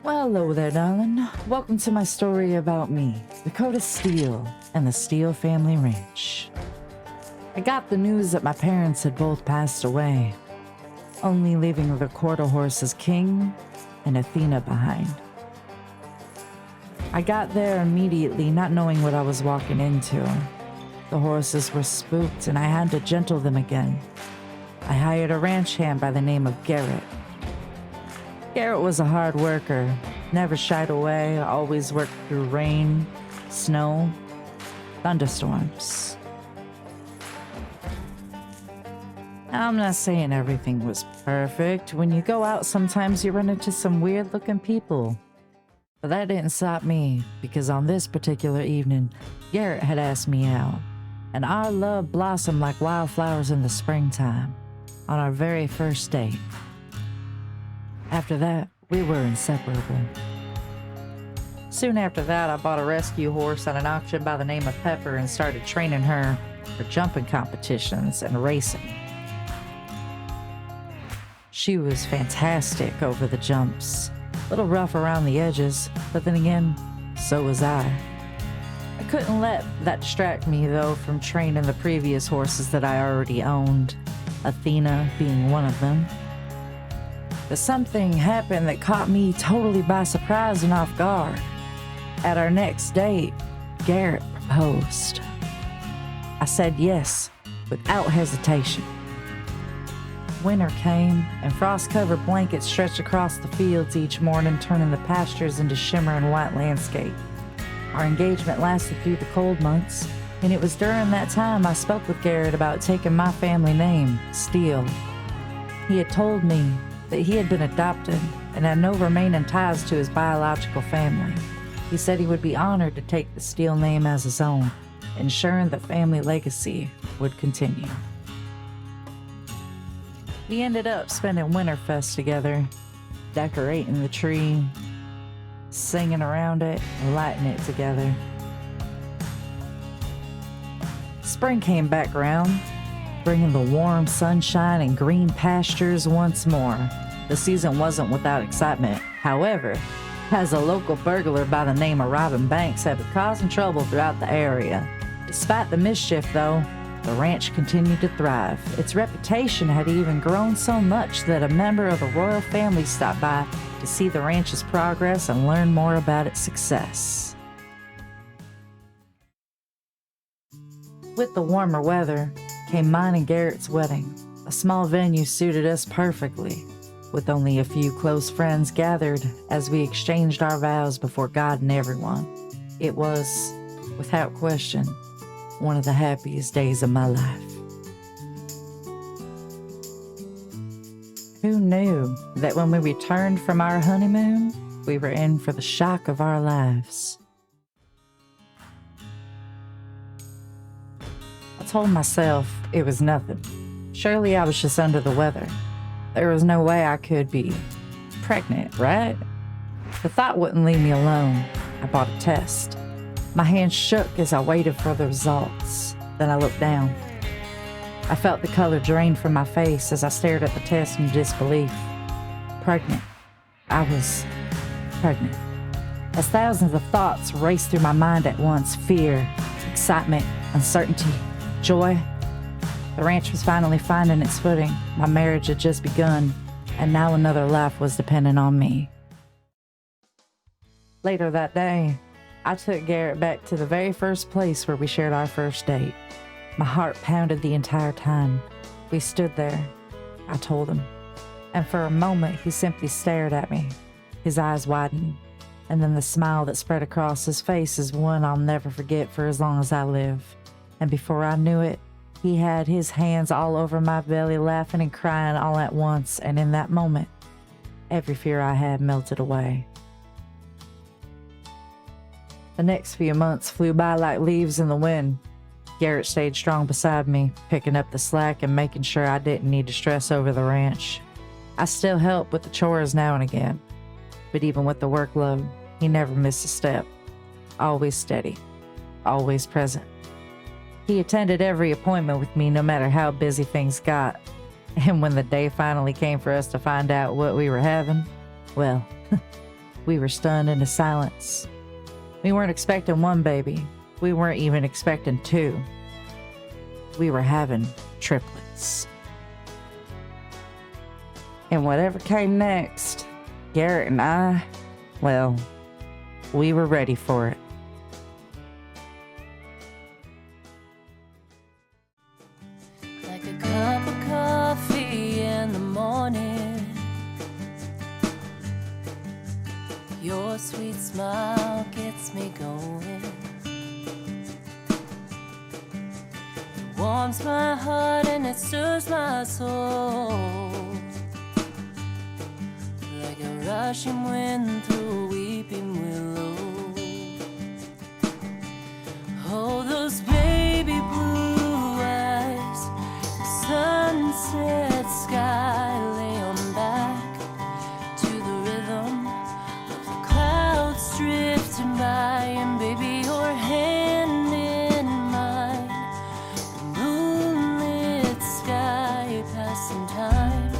Well, hello there, darling. Welcome to my story about me, Dakota Steele, and the Steele family ranch. I got the news that my parents had both passed away, only leaving the quarter horses King and Athena behind. I got there immediately, not knowing what I was walking into. The horses were spooked, and I had to gentle them again. I hired a ranch hand by the name of Garrett. Garrett was a hard worker, never shied away, always worked through rain, snow, thunderstorms. I'm not saying everything was perfect. When you go out, sometimes you run into some weird-looking people. But that didn't stop me, because on this particular evening, Garrett had asked me out, and our love blossomed like wildflowers in the springtime, on our very first date. After that, we were inseparable. Soon after that, I bought a rescue horse at an auction by the name of Pepper and started training her for jumping competitions and racing. She was fantastic over the jumps, a little rough around the edges, but then again, so was I. I couldn't let that distract me, though, from training the previous horses that I already owned, Athena being one of them. But something happened that caught me totally by surprise and off guard. At our next date, Garrett proposed. I said yes, without hesitation. Winter came, and frost-covered blankets stretched across the fields each morning, turning the pastures into shimmering white landscape. Our engagement lasted through the cold months, and it was during that time I spoke with Garrett about taking my family name, Steele. He had told me that he had been adopted and had no remaining ties to his biological family. He said he would be honored to take the Steele name as his own, ensuring the family legacy would continue. We ended up spending Winterfest together, decorating the tree, singing around it, and lighting it together. Spring came back around, bringing the warm sunshine and green pastures once more. The season wasn't without excitement. However, as a local burglar by the name of Robin Banks had been causing trouble throughout the area. Despite the mischief, though, the ranch continued to thrive. Its reputation had even grown so much that a member of the royal family stopped by to see the ranch's progress and learn more about its success. With the warmer weather came mine and Garrett's wedding. A small venue suited us perfectly, with only a few close friends gathered as we exchanged our vows before God and everyone. It was, without question, one of the happiest days of my life. Who knew that when we returned from our honeymoon, we were in for the shock of our lives? I told myself it was nothing. Surely I was just under the weather. There was no way I could be pregnant, right? The thought wouldn't leave me alone. I bought a test. My hands shook as I waited for the results. Then I looked down. I felt the color drain from my face as I stared at the test in disbelief. Pregnant. I was pregnant. As thousands of thoughts raced through my mind at once, fear, excitement, uncertainty, joy. The ranch was finally finding its footing. My marriage had just begun, and now another life was dependent on me. Later that day, I took Garrett back to the very first place where we shared our first date. My heart pounded the entire time. We stood there. I told him. And for a moment, he simply stared at me. His eyes widened, and then the smile that spread across his face is one I'll never forget for as long as I live. And before I knew it, he had his hands all over my belly, laughing and crying all at once, and in that moment, every fear I had melted away. The next few months flew by like leaves in the wind. Garrett stayed strong beside me, picking up the slack and making sure I didn't need to stress over the ranch. I still helped with the chores now and again, but even with the workload, he never missed a step. Always steady, always present. He attended every appointment with me no matter how busy things got. And when the day finally came for us to find out what we were having, well, We were stunned into silence. We weren't expecting one baby. We weren't even expecting two. We were having triplets. And whatever came next, Garrett and I, well, we were ready for it. Like a cup of coffee in the morning, your sweet smile gets me going. It warms my heart and it stirs my soul. Like a rushing wind through a weeping willow. Oh, those baby blue eyes, the sunset sky, lay on back to the rhythm of the clouds drifting by. And baby, your hand in mine, the moonlit sky passing time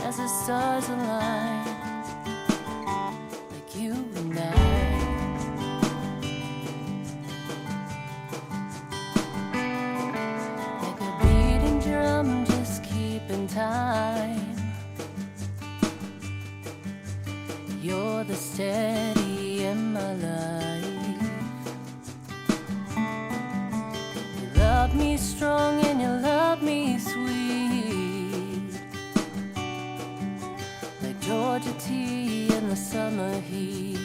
as the stars align, like you and I. Like a beating drum, just keeping time. You're the steady in my life. You love me strong and you love me sweet, like Georgia tea in the summer heat.